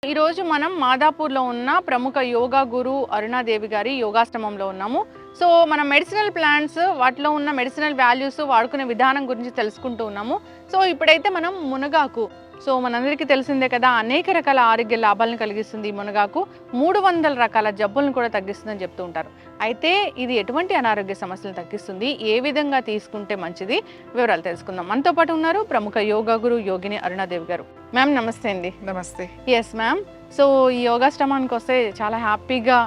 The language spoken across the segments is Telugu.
ఈ రోజు మనం మాదాపూర్లో ఉన్న ప్రముఖ యోగా గురు అరుణా దేవి గారి యోగాశ్రమంలో ఉన్నాము. సో మనం మెడిసినల్ ప్లాంట్స్, వాటిలో ఉన్న మెడిసినల్ వాల్యూస్, వాడుకునే విధానం గురించి తెలుసుకుంటూ ఉన్నాము. సో ఇప్పుడైతే మనం మునగాకు, సో మనందరికీ తెలిసిందే కదా, అనేక రకాల ఆరోగ్య లాభాలను కలిగిస్తుంది ఈ మునగాకు. 300 రకాల జబ్బులను కూడా తగ్గిస్తుందని చెప్తూ ఉంటారు. అయితే ఇది ఎటువంటి అనారోగ్య సమస్యలను తగ్గిస్తుంది, ఏ విధంగా తీసుకుంటే మంచిది, వివరాలు తెలుసుకుందాం. మనతో పాటు ఉన్నారు ప్రముఖ యోగా గురు యోగిని అరుణాదేవి గారు. మ్యామ్ నమస్తే అండి. నమస్తే. Yes ma'am. సో ఈ యోగాశ్రమానికి వస్తే చాలా హ్యాపీగా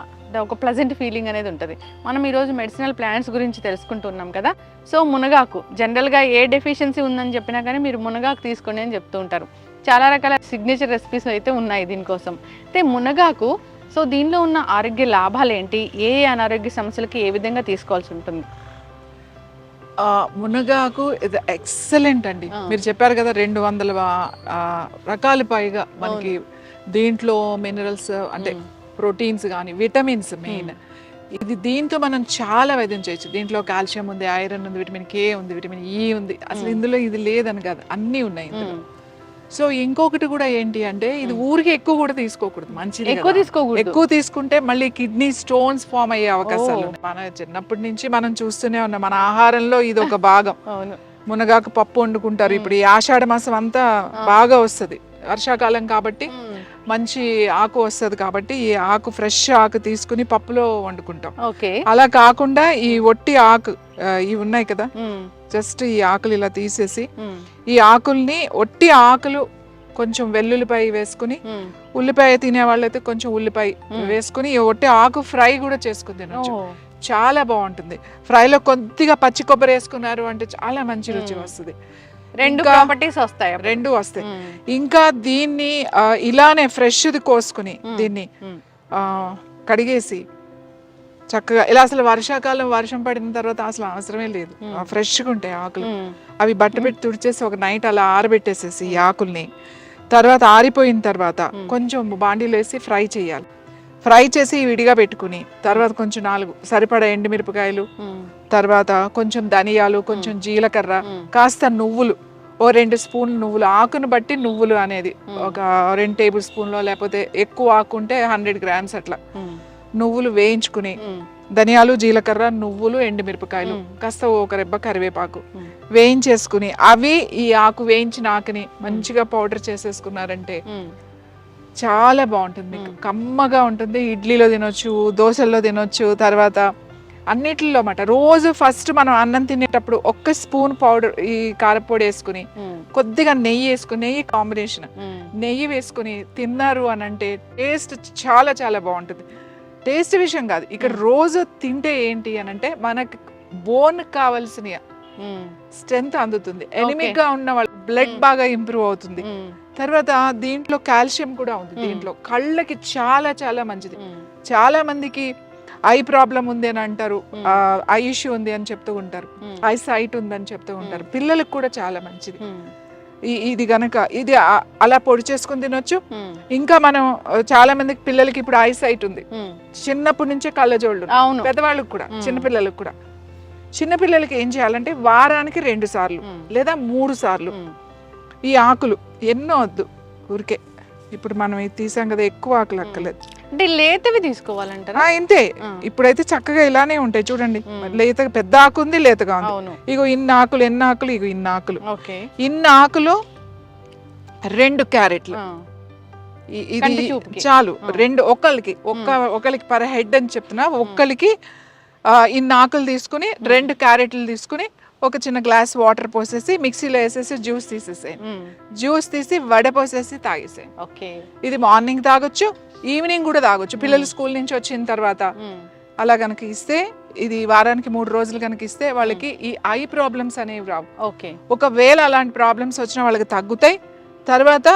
ఒక ప్లెజెంట్ ఫీలింగ్ అనేది ఉంటుంది. మనం ఈరోజు మెడిసినల్ ప్లాంట్స్ గురించి తెలుసుకుంటున్నాం కదా. సో మునగాకు జనరల్గా ఏ డెఫిషియన్సీ ఉందని చెప్పినా కానీ మీరు మునగాకు తీసుకోండి అని చెప్తూ ఉంటారు. చాలా రకాల సిగ్నేచర్ రెసిపీస్ అయితే ఉన్నాయి దీనికోసం. అయితే మునగాకు, సో దీనిలో ఉన్న ఆరోగ్య లాభాలు ఏంటి, ఏ అనారోగ్య సమస్యలకి ఏ విధంగా తీసుకోవాల్సి ఉంటుంది? మునగాకు ఇది ఎక్సలెంట్ అండి. మీరు చెప్పారు కదా 200 రకాల పైగా మనకి దీంట్లో మినరల్స్ అంటే ప్రోటీన్స్ కానీ విటమిన్స్ మెయిన్. ఇది దీంతో మనం చాలా వైద్యం చేయొచ్చు. దీంట్లో కాల్షియం ఉంది, ఐరన్ ఉంది, విటమిన్ కే ఉంది, విటమిన్ ఈ ఉంది. అసలు ఇందులో ఇది లేదని కాదు, అన్నీ ఉన్నాయి ఇందులో. సో ఇంకొకటి కూడా ఏంటి అంటే ఇది ఊరికి ఎక్కువ కూడా తీసుకోకూడదు, మంచిది ఎక్కువ తీసుకుంటే మళ్ళీ కిడ్నీ స్టోన్స్ ఫామ్ అయ్యే అవకాశాలు ఉన్నాయి. మన చిన్నప్పటి నుంచి మనం చూస్తూనే ఉన్నాం, మన ఆహారంలో ఇది ఒక భాగం. మునగాకు పప్పు వండుకుంటారు. ఇప్పుడు ఈ ఆషాఢ మాసం అంతా బాగా వస్తుంది, వర్షాకాలం కాబట్టి మంచి ఆకు వస్తుంది కాబట్టి ఈ ఆకు ఫ్రెష్ ఆకు తీసుకుని పప్పులో వండుకుంటాం. అలా కాకుండా ఈ ఒట్టి ఆకు ఇవి ఉన్నాయి కదా, జస్ట్ ఈ ఆకులు ఇలా తీసేసి ఈ ఆకుల్ని ఒట్టి ఆకులు కొంచెం వెల్లుల్లిపాయ వేసుకుని, ఉల్లిపాయ తినే వాళ్ళైతే కొంచెం ఉల్లిపాయ వేసుకుని ఈ ఒట్టి ఆకు ఫ్రై కూడా చేసుకుని తినొచ్చు. చాలా బాగుంటుంది. ఫ్రైలో కొద్దిగా పచ్చి కొబ్బరి వేసుకున్నారు అంటే చాలా మంచి రుచి వస్తుంది. రెండు ప్రాపర్టీస్ వస్తాయి, రెండు వస్తాయి. ఇంకా దీన్ని ఇలానే ఫ్రెష్ది కోసుకుని దీన్ని కడిగేసి చక్కగా ఇలా, అసలు వర్షాకాలం వర్షం పడిన తర్వాత అసలు అవసరమే లేదు, ఫ్రెష్గా ఉంటాయి ఆకులు. అవి బట్ట పెట్టి తుడిచేసి ఒక నైట్ అలా ఆరబెట్టేసేసి ఈ ఆకుల్ని తర్వాత ఆరిపోయిన తర్వాత కొంచెం బాండీలో వేసి ఫ్రై చేయాలి. ఫ్రై చేసి విడిగా పెట్టుకుని తర్వాత కొంచెం 4 సరిపడా ఎండుమిరపకాయలు, తర్వాత కొంచెం ధనియాలు, కొంచెం జీలకర్ర, కాస్త నువ్వులు, ఓ 2 స్పూన్లు నువ్వులు, ఆకును బట్టి నువ్వులు అనేది ఒక 2 టేబుల్ స్పూన్లో, లేకపోతే ఎక్కువ ఆకుంటే 100 గ్రామ్స్ అట్లా నువ్వులు వేయించుకుని, ధనియాలు, జీలకర్ర, నువ్వులు, ఎండుమిరపకాయలు, కాస్త ఒక రెబ్బ కరివేపాకు వేయించేసుకుని, అవి ఈ ఆకు వేయించిన ఆకుని మంచిగా పౌడర్ చేసేసుకున్నారంటే చాలా బాగుంటుంది. మీకు కమ్మగా ఉంటుంది. ఇడ్లీలో తినొచ్చు, దోశల్లో తినొచ్చు, తర్వాత అన్నిటిలో మాట. రోజు ఫస్ట్ మనం అన్నం తినేటప్పుడు 1 స్పూన్ పౌడర్ ఈ కారపొడి వేసుకుని, కొద్దిగా నెయ్యి వేసుకుని, నెయ్యి కాంబినేషన్ నెయ్యి వేసుకుని తిన్నారు అని అంటే టేస్ట్ చాలా చాలా బాగుంటుంది. టేస్ట్ విషయం కాదు, ఇక్కడ రోజు తింటే ఏంటి అని అంటే మనకు బోన్ కావాల్సిన స్ట్రెంత్ అందుతుంది. ఎనిమిక్ గా ఉన్న వాళ్ళ బ్లడ్ బాగా ఇంప్రూవ్ అవుతుంది. తర్వాత దీంట్లో కాల్షియం కూడా ఉంది. దీంట్లో కళ్ళకి చాలా చాలా మంచిది. చాలా మందికి ఐ ప్రాబ్లం ఉంది అని అంటారు, ఐ ఇష్యూ ఉంది అని చెప్తూ ఉంటారు, ఐ సైట్ ఉందని చెప్తూ ఉంటారు. పిల్లలకు కూడా చాలా మంచిది ఇది గనక. ఇది అలా పొడి చేసుకుని తినొచ్చు. ఇంకా మనం చాలా మందికి పిల్లలకి ఇప్పుడు ఐ సైట్ ఉంది, చిన్నప్పటి నుంచే కళ్ళజోళ్ళు, పెద్దవాళ్ళకి కూడా, చిన్నపిల్లలకు కూడా. చిన్నపిల్లలకి ఏం చేయాలంటే వారానికి 2 సార్లు లేదా 3 సార్లు ఈ ఆకులు, ఎన్నో వద్దు, ఊరికే ఇప్పుడు మనం ఇది తీసాం కదా, ఎక్కువ ఆకులు అక్కర్లేదు. అంటే లేతవి తీసుకోవాలంటారా? ఇంతే. ఇప్పుడైతే చక్కగా ఇలానే ఉంటాయి చూడండి, లేత పెద్ద ఆకు ఉంది, లేతగా ఉంది. ఇగో ఇన్ని ఆకులు, ఎన్ని ఆకులు, ఇగో ఇన్ని ఆకులు, ఇన్ని ఆకులు 2 క్యారెట్లు, ఇది చాలు. 2 ఒకరికి పర్ హెడ్ అని చెప్తున్నా. ఒక్కరికి ఇన్ని ఆకులు తీసుకుని 2 క్యారెట్లు తీసుకుని ఒక చిన్న గ్లాస్ వాటర్ పోసేసి మిక్సీలో వేసేసి జ్యూస్ తీసేసేయండి. జ్యూస్ తీసి వడపోసేసి తాగేసేయండి. ఇది మార్నింగ్ తాగొచ్చు, ఈవినింగ్ కూడా తాగొచ్చు. పిల్లలు స్కూల్ నుంచి వచ్చిన తర్వాత అలా కనుక ఇస్తే, ఇది వారానికి 3 రోజులు కనుక ఇస్తే వాళ్ళకి ఈ ఐ ప్రాబ్లమ్స్ అనేవి రావు. ఒకవేళ అలాంటి ప్రాబ్లమ్స్ వచ్చినా వాళ్ళకి తగ్గుతాయి. తర్వాత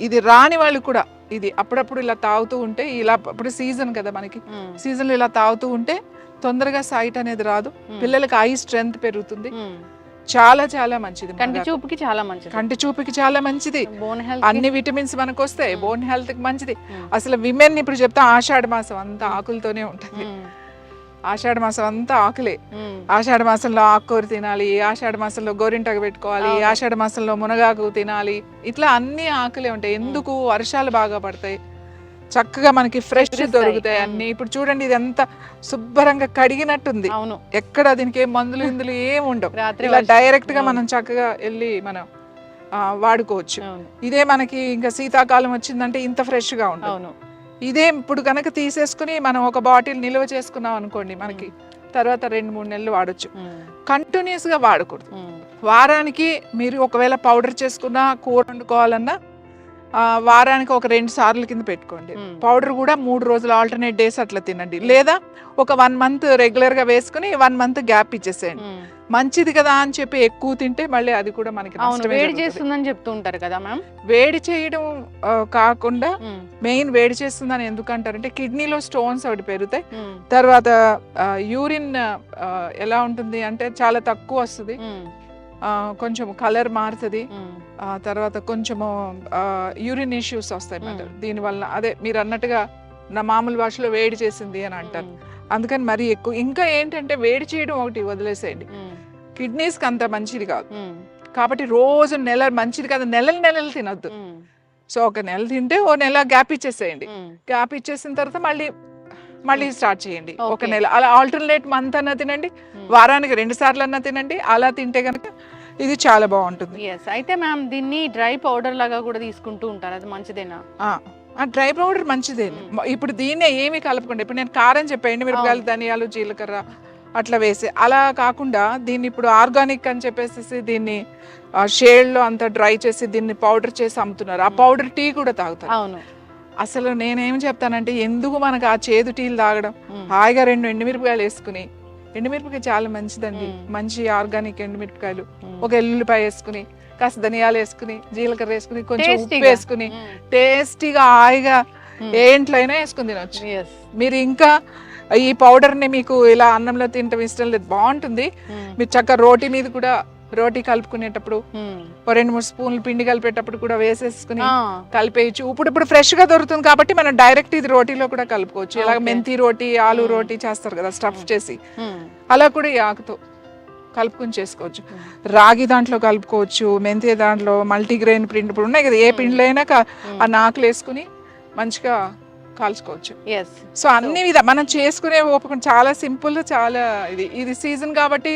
ఇది రాని వాళ్ళు కూడా ఇది అప్పుడప్పుడు ఇలా తాగుతూ ఉంటే, ఇలా ఇప్పుడు సీజన్ కదా మనకి, సీజన్లో ఇలా తాగుతూ ఉంటే తొందరగా సైట్ అనేది రాదు, పిల్లలకి ఐ స్ట్రెంగ్త్ పెరుగుతుంది. చాలా చాలా మంచిది. కంటి చూపుకి చాలా మంచిది. కంటి చూపుకి చాలా మంచిది. అన్ని విటమిన్స్ మనకు వస్తాయి. బోన్ హెల్త్ కి మంచిది. అసలు విమెన్ ఇప్పుడు చెప్తా, ఆషాఢ మాసం అంతా ఆకులతోనే ఉంటుంది. ఆషాఢ మాసం అంతా ఆకులే. ఆషాఢ మాసంలో ఆకుకూర తినాలి, ఆషాఢ మాసంలో గోరింటాకు పెట్టుకోవాలి, ఆషాఢ మాసంలో మునగాకు తినాలి, ఇట్లా అన్ని ఆకులే ఉంటాయి. ఎందుకు? వర్షాలు బాగా పడతాయి, చక్కగా మనకి ఫ్రెష్ దొరుకుతాయి అన్ని. ఇప్పుడు చూడండి ఇది ఎంత శుభ్రంగా కడిగినట్టుంది, ఎక్కడ దీనికి ఏం మందులు ఇందులు ఏం ఉండవు. ఇలా డైరెక్ట్ గా మనం చక్కగా వెళ్ళి మనం వాడుకోవచ్చు. ఇదే మనకి ఇంకా శీతాకాలం వచ్చిందంటే ఇంత ఫ్రెష్ గా ఉండవు. ఇదే ఇప్పుడు కనుక తీసేసుకుని మనం ఒక బాటిల్ నిల్వ చేసుకున్నాం అనుకోండి, మనకి తర్వాత 2-3 నెలలు వాడచ్చు. కంటిన్యూస్ గా వాడకూడదు. వారానికి మీరు ఒకవేళ పౌడర్ చేసుకున్నా, కూర వండుకోవాలన్నా వారానికి ఒక 2 సార్లు కింద పెట్టుకోండి. పౌడర్ కూడా 3 రోజులు ఆల్టర్నేట్ డేస్ అట్లా తినండి. లేదా ఒక 1 మంత్ రెగ్యులర్ గా వేసుకుని 1 మంత్ గ్యాప్ ఇచ్చేసేయండి. మంచిది కదా అని చెప్పి ఎక్కువ తింటే మళ్ళీ అది కూడా మనకి వేడి చేస్తుందని చెప్తూ ఉంటారు కదా మ్యామ్. వేడి చేయడం కాకుండా మెయిన్ వేడి చేస్తుందని ఎందుకు అంటారంటే కిడ్నీలో స్టోన్స్ ఒకటి పెరుగుతాయి. తర్వాత యూరిన్ ఎలా ఉంటుంది అంటే చాలా తక్కువ వస్తుంది, కొంచెం కలర్ మారుతుంది, తర్వాత కొంచెము యూరిన్ ఇష్యూస్ వస్తాయి అన్నమాట దీనివల్ల. అదే మీరు అన్నట్టుగా నా మామూలు భాషలో వేడి చేసింది అని అంటారు. అందుకని మరీ ఎక్కువ. ఇంకా ఏంటంటే వేడి చేయడం ఒకటి వదిలేసేయండి, కిడ్నీస్కి అంత మంచిది కాదు. కాబట్టి రోజు మంచిది కాదు, నెలలు తినొద్దు. సో ఒక నెల తింటే ఓ నెల గ్యాప్ ఇచ్చేసేయండి. గ్యాప్ ఇచ్చేసిన తర్వాత మళ్ళీ స్టార్ట్ చేయండి ఒక నెల. అలా ఆల్టర్నేట్ మంత్ అన్నా తినండి, వారానికి 2 సార్లు అన్నా తినండి. అలా తింటే కనుక ఇది చాలా బాగుంటుంది. అయితే మ్యామ్ దీన్ని డ్రై పౌడర్ లాగా కూడా తీసుకుంటూ ఉంటారు, అది మంచిదేనా? డ్రై పౌడర్ మంచిదే. ఇప్పుడు దీన్నే ఏమి కలపకుండా, ఇప్పుడు నేను కారం చెప్పేయండి, మిరపకాయలు, ధనియాలు, జీలకర్ర అట్లా వేసి, అలా కాకుండా దీన్ని ఇప్పుడు ఆర్గానిక్ అని చెప్పేసి దీన్ని షేడ్లో అంతా డ్రై చేసి దీన్ని పౌడర్ చేసి అమ్ముతున్నారు. ఆ పౌడర్ టీ కూడా తాగుతారు. అవును. అసలు నేనేం చెప్తానంటే ఎందుకు మనకు ఆ చేదు టీలు తాగడం, హాయిగా 2 ఎండుమిరపకాయలు వేసుకుని, ఎండుమిరపకాయ చాలా మంచిదండి, మంచి ఆర్గానిక్ ఎండుమిరపకాయలు, ఒక ఎల్లుల్లిపాయ వేసుకుని, కాస్త ధనియాలు వేసుకుని, జీలకర్ర వేసుకుని, కొంచెం ఉప్పు వేసుకుని టేస్టీగా హాయిగా ఏ ఇంట్లో అయినా వేసుకుని తినొచ్చు. మీరు ఇంకా ఈ పౌడర్ని మీకు ఇలా అన్నంలో తినటం ఇష్టం లేదు, బాగుంటుంది. మీరు చక్కగా రోటీ మీద కూడా, రోటీ కలుపుకునేటప్పుడు 2-3 స్పూన్లు పిండి కలిపేటప్పుడు కూడా వేసేసుకుని కలిపేయచ్చు. ఇప్పుడు ఫ్రెష్ గా దొరుకుతుంది కాబట్టి మనం డైరెక్ట్ ఇది రోటీలో కూడా కలుపుకోవచ్చు. ఇలా మెంతి రోటీ, ఆలు రోటీ చేస్తారు కదా స్టఫ్ చేసి, అలా కూడా ఈ ఆకుతో కలుపుకొని చేసుకోవచ్చు. రాగి దాంట్లో కలుపుకోవచ్చు, మెంతి దాంట్లో, మల్టీగ్రెయిన్ పిండి ఇప్పుడు ఉన్నాయి కదా, ఏ పిండిలో అయినా ఆ నాకులు వేసుకుని మంచిగా కాల్చుకోవచ్చు. సో అన్ని మనం చేసుకునే ఓపిక చాలా సింపుల్, చాలా ఇది సీజన్ కాబట్టి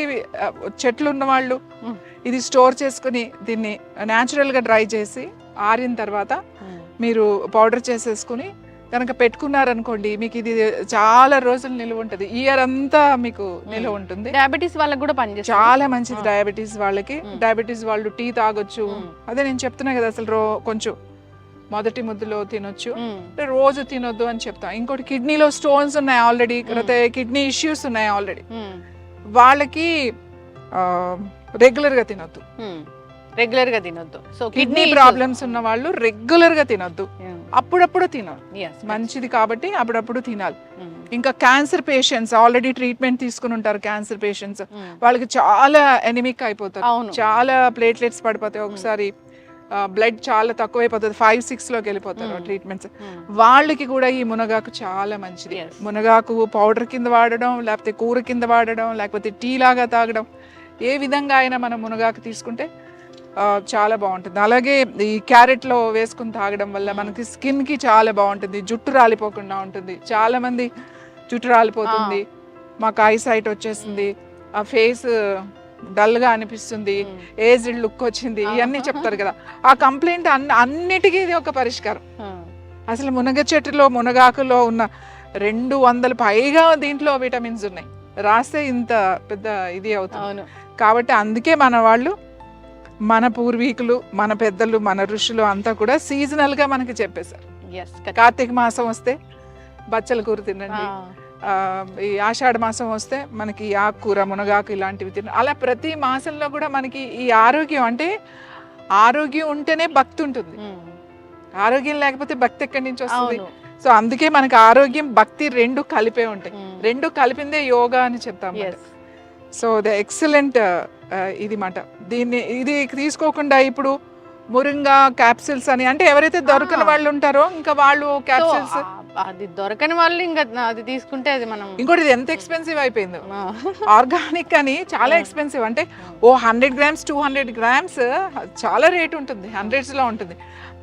చెట్లు ఉన్న వాళ్ళు ఇది స్టోర్ చేసుకుని దీన్ని న్యాచురల్ గా డ్రై చేసి ఆరిన తర్వాత మీరు పౌడర్ చేసేసుకుని కనుక పెట్టుకున్నారనుకోండి, మీకు ఇది చాలా రోజులు నిలువ ఉంటుంది, ఇయర్ అంతా మీకు నిలువ ఉంటుంది. డయాబెటీస్ వాళ్ళకి కూడా పనిచేస్తుంది, చాలా మంచిది డయాబెటీస్ వాళ్ళకి. డయాబెటీస్ వాళ్ళు టీ తాగొచ్చు. అదే నేను చెప్తున్నా కదా, అసలు కొంచెం మొదటి ముద్దులో తినొచ్చు, రోజు తినొద్దు అని చెప్తాం. ఇంకోటి కిడ్నీలో స్టోన్స్ ఉన్నాయి ఆల్రెడీ, కిడ్నీ ఇష్యూస్ ఉన్నాయి ఆల్రెడీ, వాళ్ళకి రెగ్యులర్ గా తినొద్దు. సో కిడ్నీ ప్రాబ్లమ్స్ ఉన్న వాళ్ళు రెగ్యులర్ గా తినొద్దు, అప్పుడప్పుడు తినాలి, మంచిది కాబట్టి అప్పుడప్పుడు తినాలి. ఇంకా క్యాన్సర్ పేషెంట్స్ ఆల్రెడీ ట్రీట్మెంట్ తీసుకుని ఉంటారు, క్యాన్సర్ పేషెంట్స్ వాళ్ళకి చాలా ఎనిమిక్ అయిపోతారు, చాలా ప్లేట్లెట్స్ పడిపోతాయి, ఒకసారి బ్లడ్ చాలా తక్కువైపోతుంది, 5-6 లోకి వెళ్ళిపోతారు ట్రీట్మెంట్స్. వాళ్ళకి కూడా ఈ మునగాకు చాలా మంచిది. మునగాకు పౌడర్ కింద వాడడం, లేకపోతే కూర కింద వాడడం, లేకపోతే టీ లాగా తాగడం, ఏ విధంగా అయినా మనం మునగాకు తీసుకుంటే చాలా బాగుంటుంది. అలాగే ఈ క్యారెట్లో వేసుకుని తాగడం వల్ల మనకి స్కిన్ కి చాలా బాగుంటుంది, జుట్టు రాలిపోకుండా ఉంటుంది. చాలా మంది జుట్టు రాలిపోతుంది, మాకు ఐసైట్ వచ్చేసింది, ఆ ఫేస్ డల్ గా అనిపిస్తుంది, ఏజ్డ్ లుక్ వచ్చింది, ఇవన్నీ చెప్తారు కదా. ఆ కంప్లైంట్ అన్నిటికీ ఇది ఒక పరిష్కారం. అసలు మునగ చెట్టులో, మునగాకులో ఉన్న 200 పైగా దీంట్లో విటమిన్స్ ఉన్నాయి, రాస్తే ఇంత పెద్ద ఇది అవుతుంది. కాబట్టి అందుకే మన వాళ్ళు, మన పూర్వీకులు, మన పెద్దలు, మన ఋషులు అంతా కూడా సీజనల్ గా మనకి చెప్పేశారు. కార్తీక మాసం వస్తే బచ్చల కూర తినండి, ఈ ఆషాఢ మాసం వస్తే మనకి ఆకుకూర, మునగాకు ఇలాంటివి తిన. అలా ప్రతి మాసంలో కూడా మనకి ఈ ఆరోగ్యం, అంటే ఆరోగ్యం ఉంటేనే భక్తి ఉంటుంది, ఆరోగ్యం లేకపోతే భక్తి ఎక్కడి నుంచి వస్తుంది? సో అందుకే మనకి ఆరోగ్యం, భక్తి 2 కలిపే ఉంటాయి, 2 కలిపిందే యోగా అని చెప్తాం. సో ద ఎక్సలెంట్ ఇది మాట. ఇది తీసుకోకుండా ఇప్పుడు మురింగా క్యాప్సిల్స్ అని, అంటే ఎవరైతే దొరకని వాళ్ళు ఉంటారో ఇంకా వాళ్ళు క్యాప్సిల్స్ అది దొరకని వాళ్ళు ఇంకా అది తీసుకుంటే అది మనం ఇంకోటి ఇది ఎంత ఎక్స్పెన్సివ్ అయిపోయిందో. ఆర్గానిక్ అని చాలా ఎక్స్పెన్సివ్, అంటే ఓ 100 grams 200 grams చాలా రేట్ ఉంటుంది, హండ్రెడ్స్లో ఉంటుంది.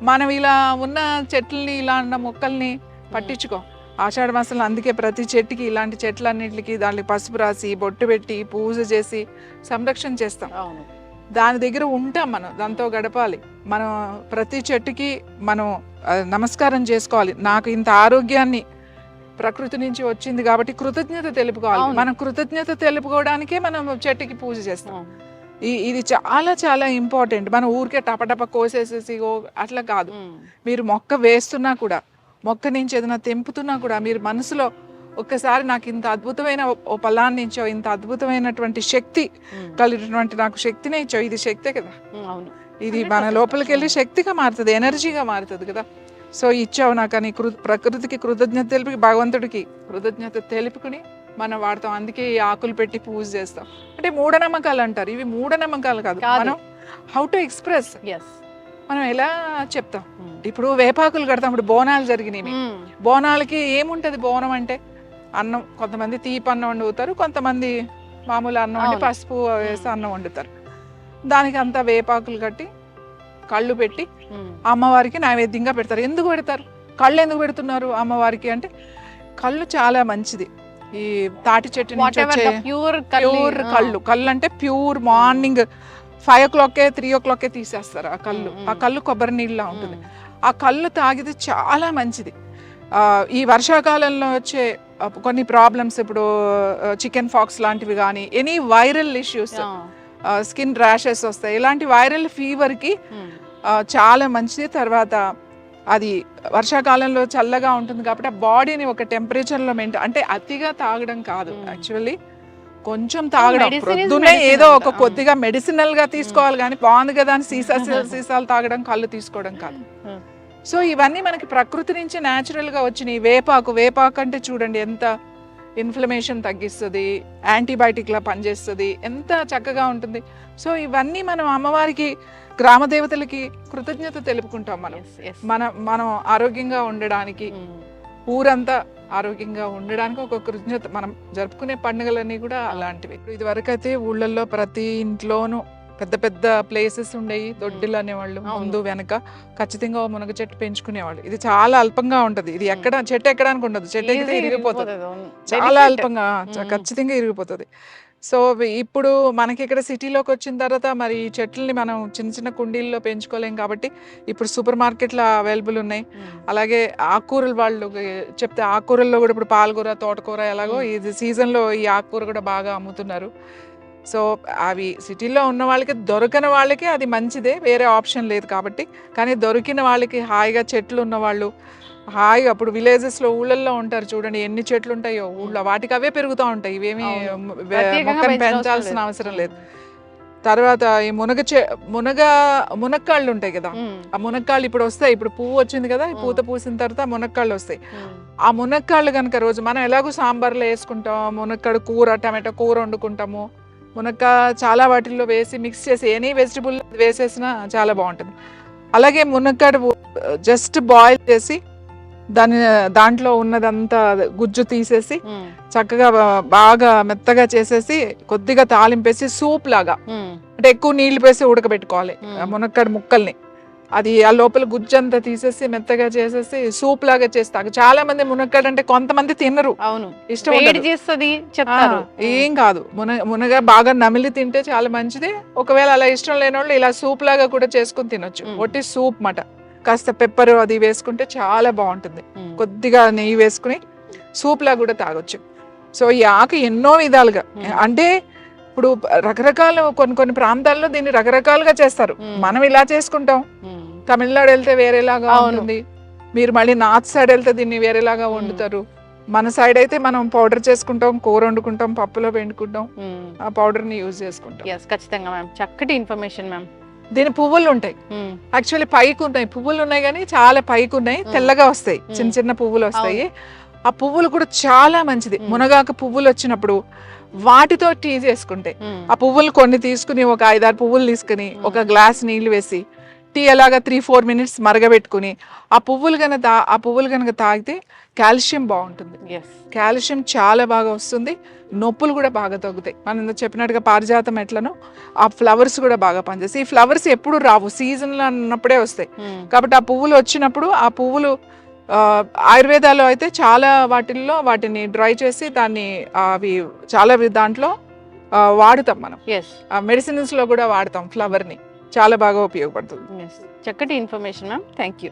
మనం ఇలా ఉన్న చెట్లని ఇలా ఉన్న మొక్కల్ని పట్టించుకో. ఆషాఢ మాసంలో అందుకే ప్రతి చెట్టుకి ఇలాంటి చెట్లన్నిటికి దానికి పసుపు రాసి బొట్టు పెట్టి పూజ చేసి సంరక్షణ చేస్తాం. దాని దగ్గర ఉంటాం, మనం దాంతో గడపాలి. మనం ప్రతి చెట్టుకి మనం నమస్కారం చేసుకోవాలి. నాకు ఇంత ఆరోగ్యాన్ని ప్రకృతి నుంచి వచ్చింది కాబట్టి కృతజ్ఞత తెలుపుకోవాలి. మనం కృతజ్ఞత తెలుపుకోవడానికే మనం చెట్టుకి పూజ చేస్తాం. ఇది చాలా చాలా ఇంపార్టెంట్. మనం ఊరికే టపటప కోసేసేసి అట్లా కాదు. మీరు మొక్క వేస్తున్నా కూడా, మొక్క నుంచి ఏదైనా తెంపుతున్నా కూడా మీరు మనసులో ఒక్కసారి నాకు ఇంత అద్భుతమైన ఓ ఫలాన్ని ఇచ్చో, ఇంత అద్భుతమైనటువంటి శక్తి కలిగినటువంటి నాకు శక్తినే ఇచ్చో, ఇది శక్తే కదా, ఇది మన లోపలికి వెళ్ళి శక్తిగా మారుతుంది, ఎనర్జీగా మారుతుంది కదా. సో ఇచ్చావు నాకు అని ప్రకృతికి కృతజ్ఞత తెలిపి, భగవంతుడికి కృతజ్ఞత తెలుపుకుని మనం వాడతాం. అందుకే ఈ ఆకులు పెట్టి పూజ చేస్తాం. అంటే మూఢనమ్మకాలు అంటారు, ఇవి మూఢనమ్మకాలు కాదు. మనం హౌ టు ఎక్స్ప్రెస్, మనం ఎలా చెప్తాం. ఇప్పుడు వేపాకులు కడతాం. ఇప్పుడు బోనాలు జరిగినాయి, బోనాలకి ఏముంటది, బోనం అంటే అన్నం. కొంతమంది తీపి అన్నం వండుతారు, కొంతమంది మామూలు అన్నం వండి పసుపు వేసి అన్నం వండుతారు. దానికి అంతా వేపాకులు కట్టి కళ్ళు పెట్టి అమ్మవారికి నైవేద్యంగా పెడతారు. ఎందుకు పెడతారు, కళ్ళు ఎందుకు పెడుతున్నారు అమ్మవారికి అంటే, కళ్ళు చాలా మంచిది. ఈ తాటి చెట్టు నుంచి వచ్చే ప్యూర్ కళ్ళు అంటే ప్యూర్. మార్నింగ్ 5 o'clock 3 o'clock తీసేస్తారు ఆ కళ్ళు. ఆ కళ్ళు కొబ్బరి నీళ్ళ ఉంటుంది. ఆ కళ్ళు తాగితే చాలా మంచిది. ఈ వర్షాకాలంలో వచ్చే కొన్ని ప్రాబ్లమ్స్, ఇప్పుడు చికెన్ ఫాక్స్ లాంటివి కానీ, any viral issues, skin rashes వస్తాయి, ఇలాంటి వైరల్ ఫీవర్కి చాలా మంచిది. తర్వాత అది వర్షాకాలంలో చల్లగా ఉంటుంది కాబట్టి ఆ బాడీని ఒక టెంపరేచర్లో మెయింటైన్, అంటే అతిగా తాగడం కాదు, యాక్చువల్లీ కొంచెం తాగడం. ప్రొద్దునే ఏదో ఒక కొద్దిగా మెడిసినల్ గా తీసుకోవాలి కానీ బాగుంది కదా అని సీసాలు తాగడం, కళ్ళు తీసుకోవడం కాదు. సో ఇవన్నీ మనకి ప్రకృతి నుంచి న్యాచురల్ గా వచ్చినాయి. వేపాకు అంటే చూడండి ఎంత ఇన్ఫ్లమేషన్ తగ్గిస్తుంది, యాంటీబయాటిక్ లా పనిచేస్తుంది, ఎంత చక్కగా ఉంటుంది. సో ఇవన్నీ మనం అమ్మవారికి, గ్రామ దేవతలకి కృతజ్ఞత తెలుపుకుంటాం. మనం ఆరోగ్యంగా ఉండడానికి, ఊరంతా ఆరోగ్యంగా ఉండడానికి ఒక కృతజ్ఞత. మనం జరుపుకునే పండుగలన్నీ కూడా అలాంటివి. ఇది వరకు అయితే ఊళ్ళల్లో ప్రతి ఇంట్లోనూ పెద్ద పెద్ద ప్లేసెస్ ఉండేవి, దొడ్డిలు అనేవాళ్ళు, ముందు వెనక ఖచ్చితంగా మునగ చెట్టు పెంచుకునేవాళ్ళు. ఇది చాలా అల్పంగా ఉంటది, ఇది చెట్టు ఎక్కడానికి ఉండదు, చెట్టు ఎక్కితే ఇరిగిపోతుంది, చాలా అల్పంగా ఖచ్చితంగా ఇరిగిపోతుంది. సో ఇప్పుడు మనకి ఇక్కడ సిటీలోకి వచ్చిన తర్వాత మరి ఈ చెట్లని మనం చిన్న చిన్న కుండీల్లో పెంచుకోలేం కాబట్టి ఇప్పుడు సూపర్ మార్కెట్లో అవైలబుల్ ఉన్నాయి. అలాగే ఆకుకూరలు వాళ్ళు చెప్తే ఆకుకూరల్లో కూడా ఇప్పుడు పాలకూర, తోటకూర ఎలాగో ఇది సీజన్లో ఈ ఆకుకూర కూడా బాగా అమ్ముతున్నారు. సో అవి సిటీలో ఉన్న వాళ్ళకి, దొరకని వాళ్ళకి అది మంచిదే, వేరే ఆప్షన్ లేదు కాబట్టి. కానీ దొరికిన వాళ్ళకి హాయిగా చెట్లు ఉన్నవాళ్ళు హాయిగా, అప్పుడు విలేజెస్లో ఊళ్ళల్లో ఉంటారు చూడండి, ఎన్ని చెట్లు ఉంటాయో ఊళ్ళో, వాటికి అవే పెరుగుతూ ఉంటాయి, ఇవేమీ మొక్కను పెంచాల్సిన అవసరం లేదు. తర్వాత ఈ మునక్కాళ్ళు ఉంటాయి కదా, ఆ మునక్కాళ్ళు ఇప్పుడు వస్తాయి. ఇప్పుడు పువ్వు వచ్చింది కదా, పూత పూసిన తర్వాత మునక్కాళ్ళు వస్తాయి. ఆ మునక్కాళ్ళు కనుక రోజు మనం ఎలాగో సాంబార్లో వేసుకుంటాం, మునక్కాడు కూర, టమాటో కూర వండుకుంటాము. మునక్కాయ చాలా వాటిల్లో వేసి మిక్స్ చేసి ఎనీ వెజిటబుల్ వేసేసినా చాలా బాగుంటుంది. అలాగే మునక్కాడు జస్ట్ బాయిల్ చేసి దాంట్లో ఉన్నదంతా గుజ్జు తీసేసి చక్కగా బాగా మెత్తగా చేసేసి కొద్దిగా తాలింపేసి సూప్ లాగా, అంటే ఎక్కువ నీళ్లు వేసి ఉడకబెట్టుకోవాలి మునక్కాడు ముక్కల్ని. అది ఆ లోపల గుజ్జంతా తీసేసి మెత్తగా చేసేసి సూప్ లాగా చేస్తారు. చాలా మంది మునక్కాడు అంటే కొంతమంది తినరు, ఇష్టం ఏం కాదు. మునగ బాగా నమిలి తింటే చాలా మంచిది. ఒకవేళ అలా ఇష్టం లేని వాళ్ళు ఇలా సూప్ లాగా కూడా చేసుకుని తినొచ్చు. ఒట్టి సూప్ మాట, కాస్త పెప్పర్ అది వేసుకుంటే చాలా బాగుంటుంది. కొద్దిగా నెయ్యి వేసుకుని సూప్ లాగా కూడా తాగొచ్చు. సో ఈ ఆకు ఎన్నో విధాలుగా, అంటే ఇప్పుడు రకరకాల కొన్ని ప్రాంతాల్లో దీన్ని రకరకాలుగా చేస్తారు. మనం ఇలా చేసుకుంటాం, తమిళనాడు వెళ్తే వేరేలాగా ఉంటుంది, మీరు మళ్ళీ నార్త్ సైడ్ వెళ్తే దీన్ని వేరేలాగా వండుతారు. మన సైడ్ అయితే మనం పౌడర్ చేసుకుంటాం, కూర వండుకుంటాం, పప్పులో పెండుకుంటాం, ఆ పౌడర్ ని యూజ్ చేసుకుంటాం. ఖచ్చితంగా మ్యామ్, చక్కటి ఇన్ఫర్మేషన్ మ్యామ్. దీని పువ్వులు ఉంటాయి, యాక్చువల్లీ పైకి ఉన్నాయి, పువ్వులు ఉన్నాయి కానీ చాలా పైకి ఉన్నాయి, తెల్లగా వస్తాయి, చిన్న చిన్న పువ్వులు వస్తాయి. ఆ పువ్వులు కూడా చాలా మంచిది. మునగాకు పువ్వులు వచ్చినప్పుడు వాటితో టీ చేసుకుంటే, ఆ పువ్వులు కొన్ని తీసుకుని ఒక 5-6 పువ్వులు తీసుకుని ఒక గ్లాస్ నీళ్లు వేసి టీ అలాగా 3-4 minutes మరగబెట్టుకుని ఆ పువ్వులు కనుక తాగితే కాల్షియం బాగుంటుంది. కాల్షియం చాలా బాగా వస్తుంది, నొప్పులు కూడా బాగా తగ్గుతాయి. మనం చెప్పినట్టుగా పారిజాతం ఎట్లనో ఆ ఫ్లవర్స్ కూడా బాగా పనిచేస్తాయి. ఈ ఫ్లవర్స్ ఎప్పుడు రావు, సీజన్లో అన్నప్పుడే వస్తాయి. కాబట్టి ఆ పువ్వులు వచ్చినప్పుడు ఆ పువ్వులు ఆయుర్వేదాలో అయితే చాలా వాటిని డ్రై చేసి దాన్ని అవి చాలా దాంట్లో వాడుతాం మనం. మెడిసిన్స్లో కూడా వాడతాం ఫ్లవర్ని, చాలా బాగా ఉపయోగపడుతుంది. చక్కటి ఇన్ఫర్మేషన్ మ్యామ్, థ్యాంక్ యూ.